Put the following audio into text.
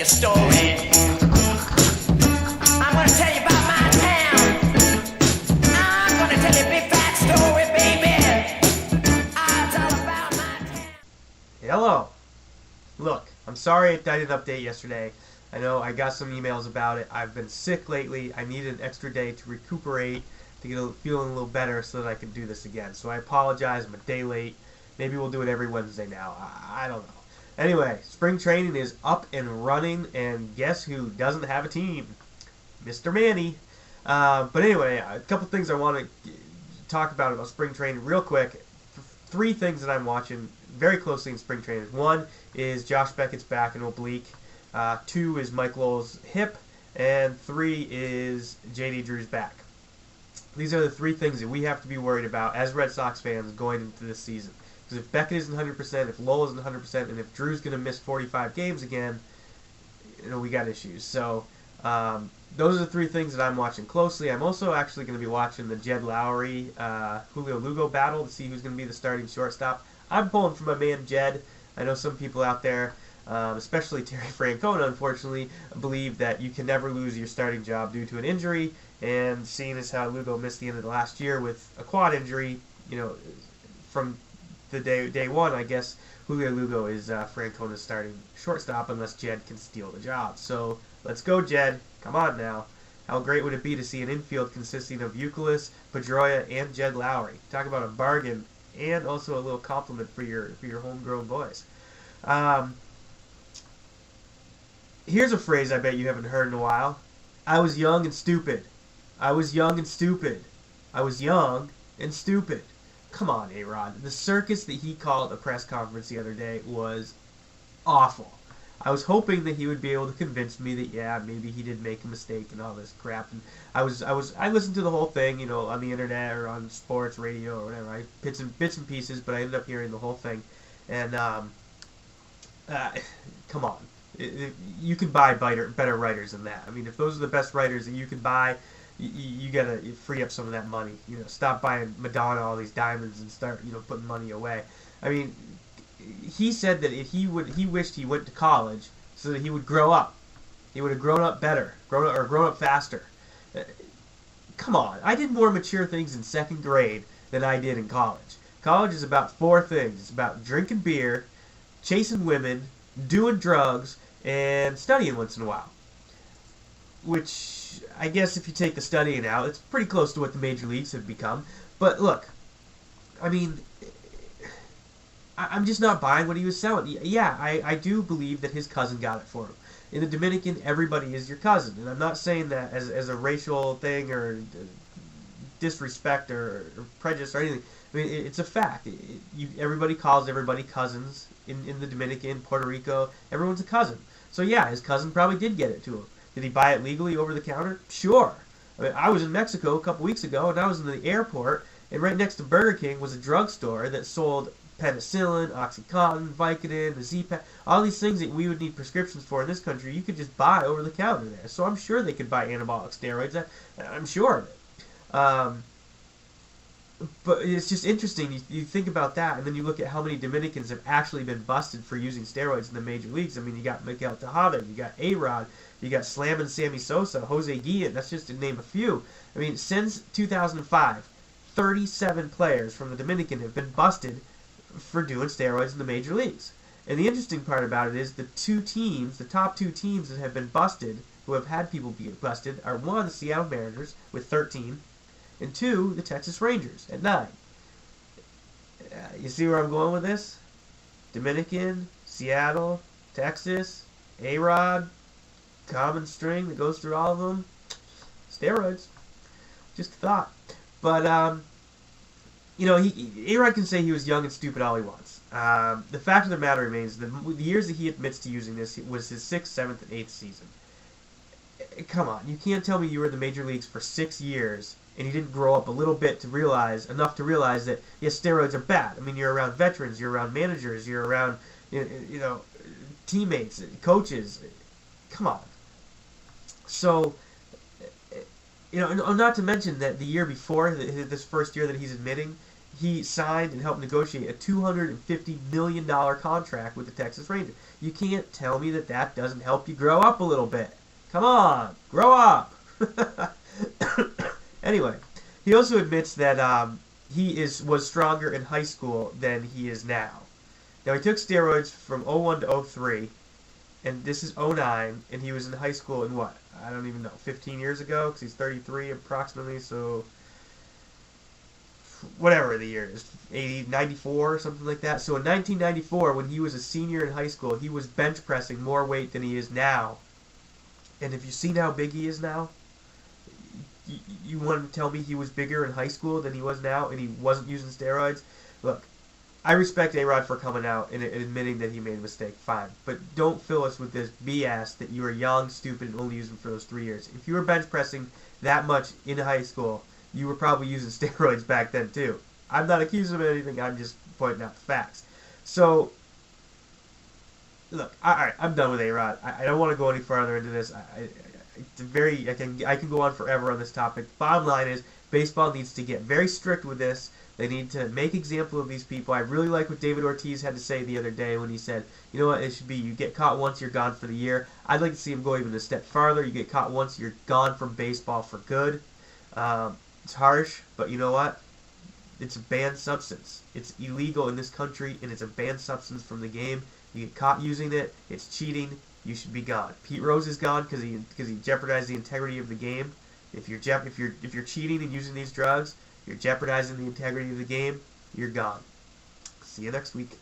story. I'm gonna tell you about my town. I'm gonna tell you a big fat story, baby. I'll tell about my town. Hello. Look, I'm sorry I didn't update yesterday. I know I got some emails about it. I've been sick lately. I needed an extra day to recuperate, to get feeling a little better so that I can do this again. So I apologize. I'm a day late. Maybe we'll do it every Wednesday now. I don't know. Anyway, spring training is up and running, and guess who doesn't have a team? Mr. Manny. But anyway, a couple things I want to talk about spring training real quick. Three things that I'm watching very closely in spring training. One is Josh Beckett's back in oblique. Two is Mike Lowell's hip. And three is J.D. Drew's back. These are the three things that we have to be worried about as Red Sox fans going into this season. Because if Beckett isn't 100%, if Lowell isn't 100%, and if Drew's going to miss 45 games again, we got issues. So those are the three things that I'm watching closely. I'm also actually going to be watching the Jed Lowry, Julio Lugo battle to see who's going to be the starting shortstop. I'm pulling for my man Jed. I know some people out there, especially Terry Francona, unfortunately, believe that you can never lose your starting job due to an injury. And seeing as how Lugo missed the end of the last year with a quad injury, from the day one, I guess Julio Lugo is Francona's starting shortstop unless Jed can steal the job. So let's go, Jed. Come on now. How great would it be to see an infield consisting of Youkilis, Pedroia, and Jed Lowry? Talk about a bargain and also a little compliment for your homegrown boys. Here's a phrase I bet you haven't heard in a while. I was young and stupid. I was young and stupid. I was young and stupid. Come on, A-Rod. The circus that he called a press conference the other day was awful. I was hoping that he would be able to convince me that, yeah, maybe he did make a mistake and all this crap. And I listened to the whole thing, on the internet or on sports radio or whatever. Bits and pieces, but I ended up hearing the whole thing. And come on, you can buy better writers than that. I mean, if those are the best writers that you can buy, you gotta free up some of that money. Stop buying Madonna all these diamonds and start putting money away. I mean, he said that if he wished he went to college so that he would grow up. He would have grown up better, grown up faster. Come on, I did more mature things in second grade than I did in college. College is about four things. It's about drinking beer, chasing women, doing drugs, and studying once in a while. Which, I guess if you take the studying out, it's pretty close to what the major leagues have become. But look, I mean, I'm just not buying what he was selling. Yeah, I do believe that his cousin got it for him. In the Dominican, everybody is your cousin. And I'm not saying that as a racial thing or disrespect or prejudice or anything. I mean, it's a fact. Everybody calls everybody cousins in the Dominican, Puerto Rico. Everyone's a cousin. So yeah, his cousin probably did get it to him. Did he buy it legally over the counter? Sure. I mean, I was in Mexico a couple weeks ago, and I was in the airport, and right next to Burger King was a drugstore that sold penicillin, OxyContin, Vicodin, the Z-Pack, all these things that we would need prescriptions for in this country, you could just buy over the counter there. So I'm sure they could buy anabolic steroids. I'm sure of it. But it's just interesting. You think about that, and then you look at how many Dominicans have actually been busted for using steroids in the major leagues. I mean, you got Miguel Tejada, you got A-Rod, you got Slam and Sammy Sosa, Jose Guillen. That's just to name a few. I mean, since 2005, 37 players from the Dominican have been busted for doing steroids in the major leagues. And the interesting part about it is the top two teams that have been busted, who have had people be busted, are one, the Seattle Mariners with 13, and two, the Texas Rangers at 9. You see where I'm going with this? Dominican, Seattle, Texas, A-Rod, common string that goes through all of them. Steroids. Just a thought. But, A-Rod can say he was young and stupid all he wants. The fact of the matter remains, the years that he admits to using this was his 6th, 7th, and 8th season. Come on, you can't tell me you were in the major leagues for 6 years and you didn't grow up a little bit enough to realize that, yes, steroids are bad. I mean, you're around veterans, you're around managers, you're around, teammates, coaches. Come on. So, not to mention that the year before, this first year that he's admitting, he signed and helped negotiate a $250 million contract with the Texas Rangers. You can't tell me that that doesn't help you grow up a little bit. Come on, grow up. Anyway, he also admits that was stronger in high school than he is now. Now, he took steroids from 01 to 03, and this is 09, and he was in high school in what? I don't even know, 15 years ago, because he's 33 approximately, so whatever the year is, 80, 94, something like that. So in 1994, when he was a senior in high school, he was bench pressing more weight than he is now. And if you see how big he is now, you want to tell me he was bigger in high school than he was now, and he wasn't using steroids? Look, I respect A-Rod for coming out and admitting that he made a mistake, fine. But don't fill us with this BS that you were young, stupid, and only using for those 3 years. If you were bench pressing that much in high school, you were probably using steroids back then too. I'm not accusing him of anything, I'm just pointing out the facts. So, look, alright, I'm done with A-Rod. I don't want to go any further into this. I can go on forever on this topic. Bottom line is, baseball needs to get very strict with this. They need to make example of these people. I really like what David Ortiz had to say the other day when he said, you know what, it should be you get caught once, you're gone for the year. I'd like to see him go even a step farther. You get caught once, you're gone from baseball for good. It's harsh, but you know what? It's a banned substance. It's illegal in this country, and it's a banned substance from the game. You get caught using it, it's cheating, you should be gone. Pete Rose is gone because he jeopardized the integrity of the game. If you're cheating and using these drugs, you're jeopardizing the integrity of the game, you're gone. See you next week.